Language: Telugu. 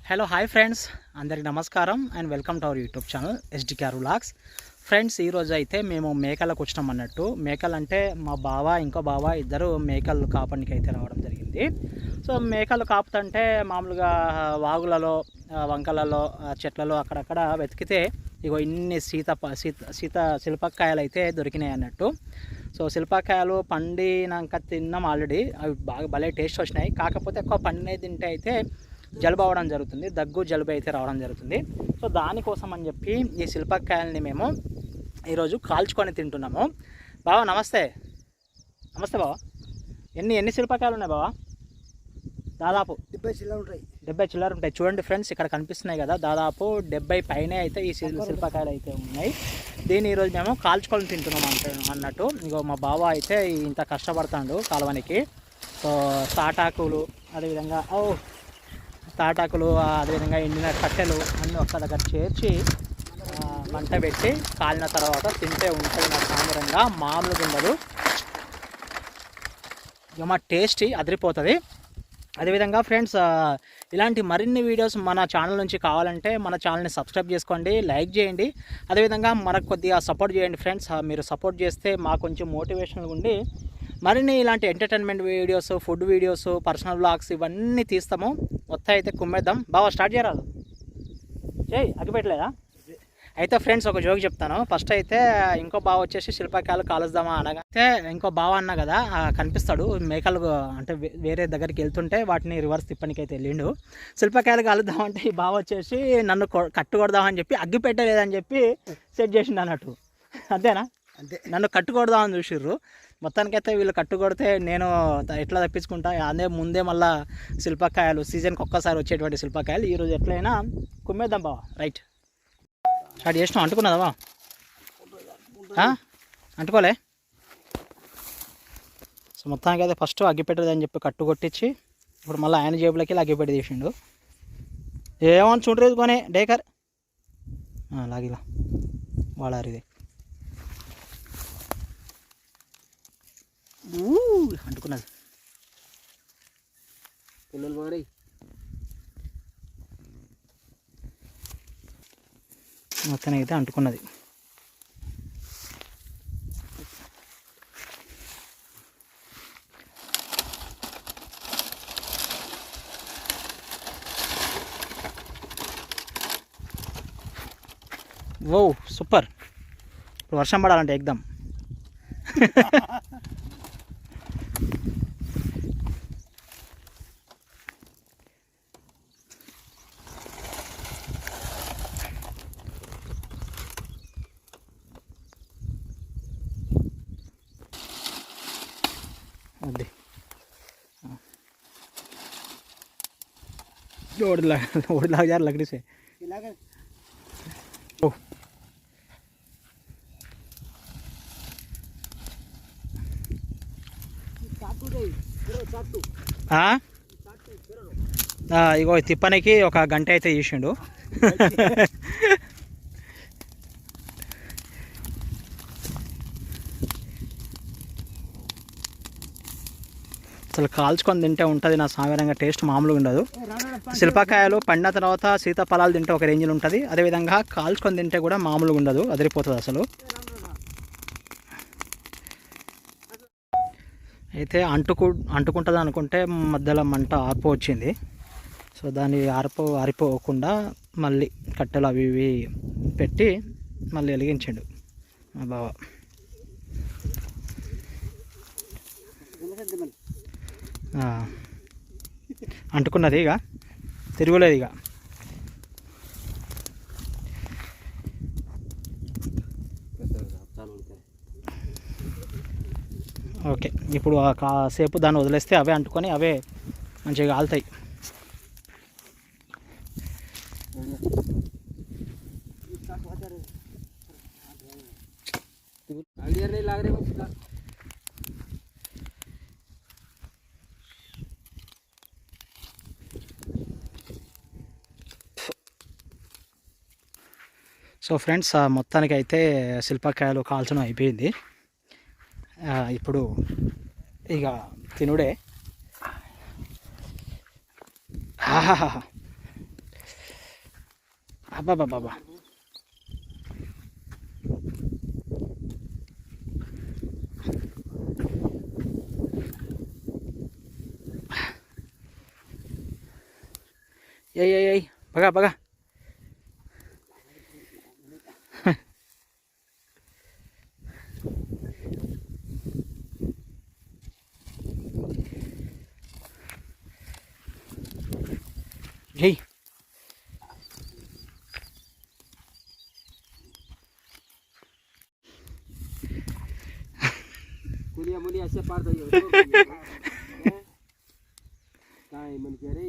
హలో హాయ్ ఫ్రెండ్స్, అందరికి నమస్కారం and welcome to our YouTube channel SDKR vlogs. Friends, ఈరోజు అయితే మేము మేకలకు వచ్చినాం అన్నట్టు. మేకలు అంటే మా బావ ఇంకో బావ ఇద్దరు మేకలు కాపడానికి అయితే రావడం జరిగింది. సో మేకలు కాపుతంటే మామూలుగా వాగులలో, వంకలలో, చెట్లలో అక్కడక్కడ వెతికితే ఇగో ఇన్ని సీత శిల్పకాయలు అయితే దొరికినాయి అన్నట్టు. సో శిల్పకాయలు పండినాక తిన్నాం ఆల్రెడీ. అవి బాగా భలే టేస్ట్ వచ్చినాయి. కాకపోతే ఎక్కువ పండినవి తింటే అయితే జలుబు అవ్వడం జరుగుతుంది, దగ్గు జలుబు అయితే రావడం జరుగుతుంది. సో దానికోసం అని చెప్పి ఈ శిల్పకాయల్ని మేము ఈరోజు కాల్చుకొని తింటున్నాము. బావా నమస్తే. నమస్తే బావా. ఎన్ని శిల్పకాయలు ఉన్నాయి బావా? దాదాపు 70 చిల్లర ఉంటాయి. చూడండి ఫ్రెండ్స్, ఇక్కడ కనిపిస్తున్నాయి కదా, దాదాపు 70 పైనే అయితే ఈ శిల్పకాయలు అయితే ఉన్నాయి. దీన్ని ఈరోజు మేము కాల్చుకొని తింటున్నాం అన్నట్టు. ఇంకో మా బావ అయితే ఇంత కష్టపడతాడు కాలువనికి. సో తాటాకులు, అదేవిధంగా తాటాకులు, అదేవిధంగా ఎండిన కట్టెలు అన్నీ ఒక్క దగ్గర చేర్చి మంట పెట్టి కాలిన తర్వాత తింటే ఉంటుంది నా సాంద్రంగా, మామూలుగా ఉండదు. ఇక మా టేస్ట్ అదిరిపోతుంది. అదేవిధంగా ఫ్రెండ్స్, ఇలాంటి మరిన్ని వీడియోస్ మన ఛానల్ నుంచి కావాలంటే మన ఛానల్ని సబ్స్క్రైబ్ చేసుకోండి, లైక్ చేయండి. అదేవిధంగా మనకు కొద్దిగా సపోర్ట్ చేయండి ఫ్రెండ్స్. మీరు సపోర్ట్ చేస్తే మాకు కొంచెం మోటివేషన్గా ఉండి మరిన్ని ఇలాంటి entertainment videos, food videos, personal vlogs ఇవన్నీ తీస్తాము. మొత్తం అయితే కుమ్మేద్దాం. బాగా స్టార్ట్ చేయరాదు, చేయి అగ్గిపెట్టలేదా? అయితే ఫ్రెండ్స్, ఒక జోక్ చెప్తాను. ఫస్ట్ అయితే ఇంకో బావ వచ్చేసి శిల్పకాయలు కాలుస్తామా అనగా, అయితే ఇంకో బావ అన్నా కదా, కనిపిస్తాడు మేకలు అంటే వేరే దగ్గరికి వెళ్తుంటే వాటిని రివర్స్ తిప్పనికి అయితే వెళ్ళిండు. శిల్పకాయలు కాలుద్దామంటే ఈ బావ వచ్చేసి నన్ను కట్టు కొడదామని చెప్పి అగ్గి పెట్టలేదని చెప్పి సెట్ చేసిండు అన్నట్టు. అంతేనా? అంతే. నన్ను కట్టుకొడదామని చూసిర్రు. మొత్తానికైతే వీళ్ళు కట్టుకొడితే నేను ఎట్లా తప్పించుకుంటా. అదే ముందే మళ్ళీ శిల్పకాయలు సీజన్కి ఒక్కసారి వచ్చేటువంటి శిల్పకాయలు ఈరోజు ఎట్లయినా కుమ్మేద్దాం బావా. రైట్, స్టార్ట్ చేసినాం. అంటుకున్నదా బా? అంటుకోలే. సో మొత్తానికి అయితే ఫస్ట్ అగ్గిపెట్టదని చెప్పి కట్టు కొట్టించి ఇప్పుడు మళ్ళీ ఆయన జేబులకి అగ్గిపెట్టి తీసిండు. ఏమని చూడలేదు కొనే డేకర్ లాగిలా వాడారు. ఇది అంటుకున్నది. పిల్లలు వాడి మొత్తం అయితే అంటుకున్నది. ఓ సూపర్. ఇప్పుడు వర్షం పడాలంటే ఎగ్దాం. ओढ़ लग यार लकड़ी से। ओ ఇగో తిప్పనికి ఒక గంట అయితే చేసిండు. అసలు కాల్చుకొని తింటే ఉంటుంది నా సాధారణంగా టేస్ట్ మామూలుగా ఉండదు. శిల్పకాయలు పండిన తర్వాత సీతాఫలాలు తింటే ఒక రేంజ్లో ఉంటుంది. అదేవిధంగా కాల్చుకొని తింటే కూడా మామూలుగా ఉండదు, అదిరిపోతుంది అసలు. అయితే అంటుకుంటుంది అనుకుంటే మధ్యలో మంట ఆర్పో వచ్చింది. సో దాన్ని ఆరిపోకుండా మళ్ళీ కట్టెలు అవి ఇవి పెట్టి మళ్ళీ వెలిగించాడు మా బావ. అంటుకున్నది, ఇక తిరుగులేదు. ఇక ఓకే, ఇప్పుడు కాసేపు దాన్ని వదిలేస్తే అవే అంటుకొని అవే మంచిగా కాలుతాయి. సో ఫ్రెండ్స్, మొత్తానికి అయితే శిల్పకాయలు కాల్చడం అయిపోయింది. ఇప్పుడు ఇక తినుడే. అబ్బాబాబా ఏయ్ బగా బగా జై मुलिया मुलिया से पार दो काय मन के रे